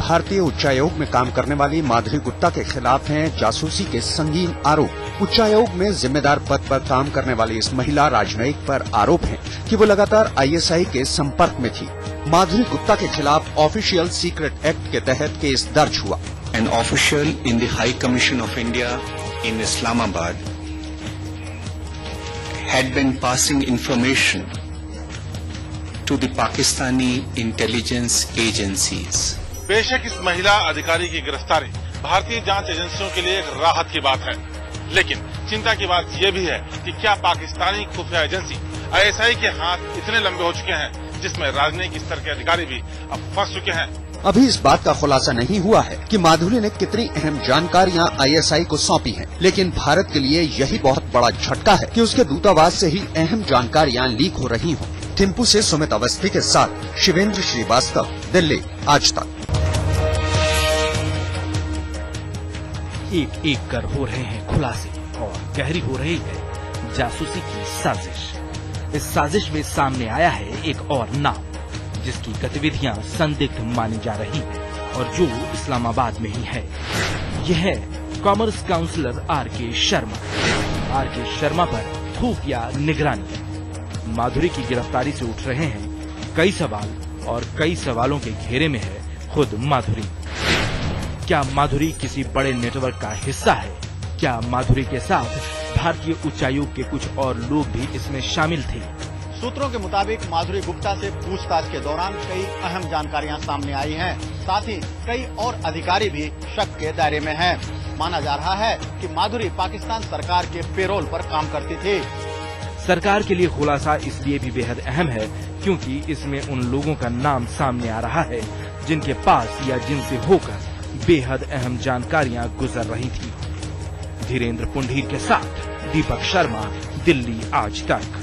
भारतीय उच्चायोग में काम करने वाली माधुरी गुप्ता के खिलाफ हैं जासूसी के संगीन आरोप। उच्चायोग में जिम्मेदार पद पर काम करने वाली इस महिला राजनयिक पर आरोप है कि वो लगातार ISI के संपर्क में थी। माधुरी गुप्ता के खिलाफ ऑफिशियल सीक्रेट एक्ट के तहत केस दर्ज हुआ। An official in the High Commission of India in Islamabad had been passing information to the Pakistani intelligence agencies. बेशक इस महिला अधिकारी की गिरफ्तारी भारतीय जांच एजेंसियों के लिए एक राहत की बात है, लेकिन चिंता की बात यह भी है कि क्या पाकिस्तानी खुफिया एजेंसी ISI के हाथ इतने लंबे हो चुके हैं जिसमें राजनयिक स्तर के अधिकारी भी अब फंस चुके हैं। अभी इस बात का खुलासा नहीं हुआ है कि माधुरी ने कितनी अहम जानकारियां ISI को सौंपी हैं, लेकिन भारत के लिए यही बहुत बड़ा झटका है कि उसके दूतावास से ही अहम जानकारियां लीक हो रही हों। थिम्पू से सुमित अवस्थी के साथ शिवेंद्र श्रीवास्तव, दिल्ली, आज तक। एक एक कर हो रहे हैं खुलासे और गहरी हो रही है जासूसी की साजिश। इस साजिश में सामने आया है एक और नाम जिसकी गतिविधियां संदिग्ध मानी जा रही हैं और जो इस्लामाबाद में ही है। यह है commerce counsellor RK Sharma. RK Sharma पर खुफिया निगरानी। माधुरी की गिरफ्तारी से उठ रहे हैं कई सवाल और कई सवालों के घेरे में है खुद माधुरी। क्या माधुरी किसी बड़े नेटवर्क का हिस्सा है? क्या माधुरी के साथ भारतीय उच्चायोग के कुछ और लोग भी इसमें शामिल थे? सूत्रों के मुताबिक माधुरी गुप्ता से पूछताछ के दौरान कई अहम जानकारियां सामने आई हैं। साथ ही कई और अधिकारी भी शक के दायरे में हैं। माना जा रहा है कि माधुरी पाकिस्तान सरकार के पेरोल पर काम करती थी। सरकार के लिए खुलासा इसलिए भी बेहद अहम है क्योंकि इसमें उन लोगों का नाम सामने आ रहा है जिनके पास या जिनसे होकर बेहद अहम जानकारियां गुजर रही थी। धीरेन्द्र पुंडीर के साथ दीपक शर्मा, दिल्ली, आज तक।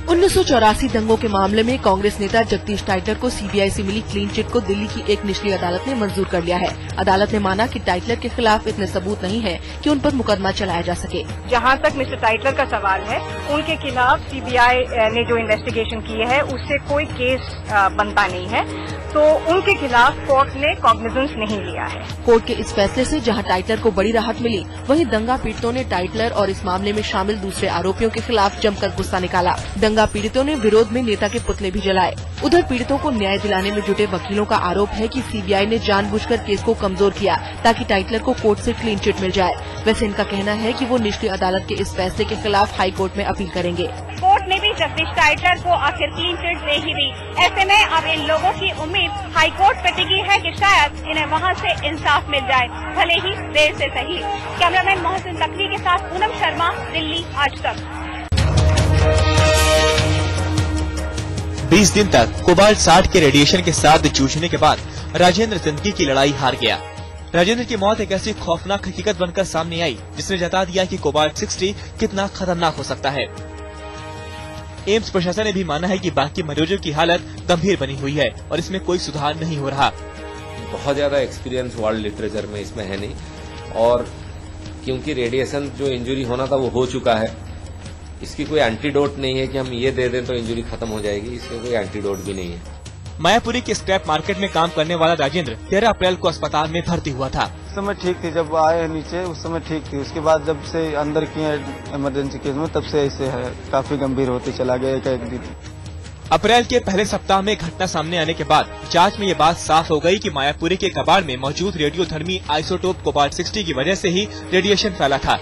1984 दंगों के मामले में कांग्रेस नेता जगदीश टाइटलर को CBI से मिली क्लीन चिट को दिल्ली की एक निचली अदालत ने मंजूर कर लिया है। अदालत ने माना कि टाइटलर के खिलाफ इतने सबूत नहीं है कि उन पर मुकदमा चलाया जा सके। जहां तक मिस्टर टाइटलर का सवाल है, उनके खिलाफ CBI ने जो इन्वेस्टिगेशन की है उससे कोई केस बनता नहीं है, तो उनके खिलाफ कोर्ट ने कॉग्निजेंस नहीं लिया है। कोर्ट के इस फैसले से जहां टाइटलर को बड़ी राहत मिली, वहीं दंगा पीड़ितों ने टाइटलर और इस मामले में शामिल दूसरे आरोपियों के खिलाफ जमकर गुस्सा निकाला। दंगा पीड़ितों ने विरोध में नेता के पुतले भी जलाए। उधर पीड़ितों को न्याय दिलाने में जुटे वकीलों का आरोप है कि CBI ने जानबूझकर केस को कमजोर किया ताकि टाइटलर को कोर्ट से क्लीन चिट मिल जाए। वैसे इनका कहना है कि वो निचली अदालत के इस फैसले के खिलाफ हाई कोर्ट में अपील करेंगे। कोर्ट ने भी जगदीश टाइटलर को आखिर क्लीन चिट दे ही दी। ऐसे में अब इन लोगों की उम्मीद हाई कोर्ट पे टिकी है कि शायद इन्हें वहां से इंसाफ मिल जाए, भले ही देर से सही। कैमरामैन मोहसिन तकवी के साथ पूनम शर्मा, दिल्ली, आज तक। 20 दिन तक कोबाल्ट 60 के रेडिएशन के साथ जूझने के बाद राजेंद्र जिंदगी की लड़ाई हार गया। राजेंद्र की मौत एक ऐसी खौफनाक हकीकत बनकर सामने आई जिसने जता दिया कि कोबाल्ट 60 कितना खतरनाक हो सकता है। एम्स प्रशासन ने भी माना है कि बाकी मरीजों की हालत गंभीर बनी हुई है और इसमें कोई सुधार नहीं हो रहा। बहुत ज्यादा एक्सपीरियंस वर्ल्ड लिटरेचर में इसमें है नहीं, और क्योंकि रेडिएशन जो इंजरी होना था वो हो चुका है, इसकी कोई एंटीडोट नहीं है कि हम ये दे दें तो इंजरी खत्म हो जाएगी, इसका कोई एंटीडोट भी नहीं है। मायापुरी के स्क्रैप मार्केट में काम करने वाला राजेंद्र 13 अप्रैल को अस्पताल में भर्ती हुआ था। उस समय ठीक थी, जब आए नीचे उस समय ठीक थी। उसके बाद जब से अंदर किए इमरजेंसी केस में, तब से ऐसे है, काफी गंभीर होते चला गया एक दिन। अप्रैल के पहले सप्ताह में घटना सामने आने के बाद जांच में ये बात साफ हो गई कि मायापुरी के कबाड़ में मौजूद रेडियोधर्मी आइसोटोप कोबाल्ट 60 की वजह से ही रेडिएशन फैला था।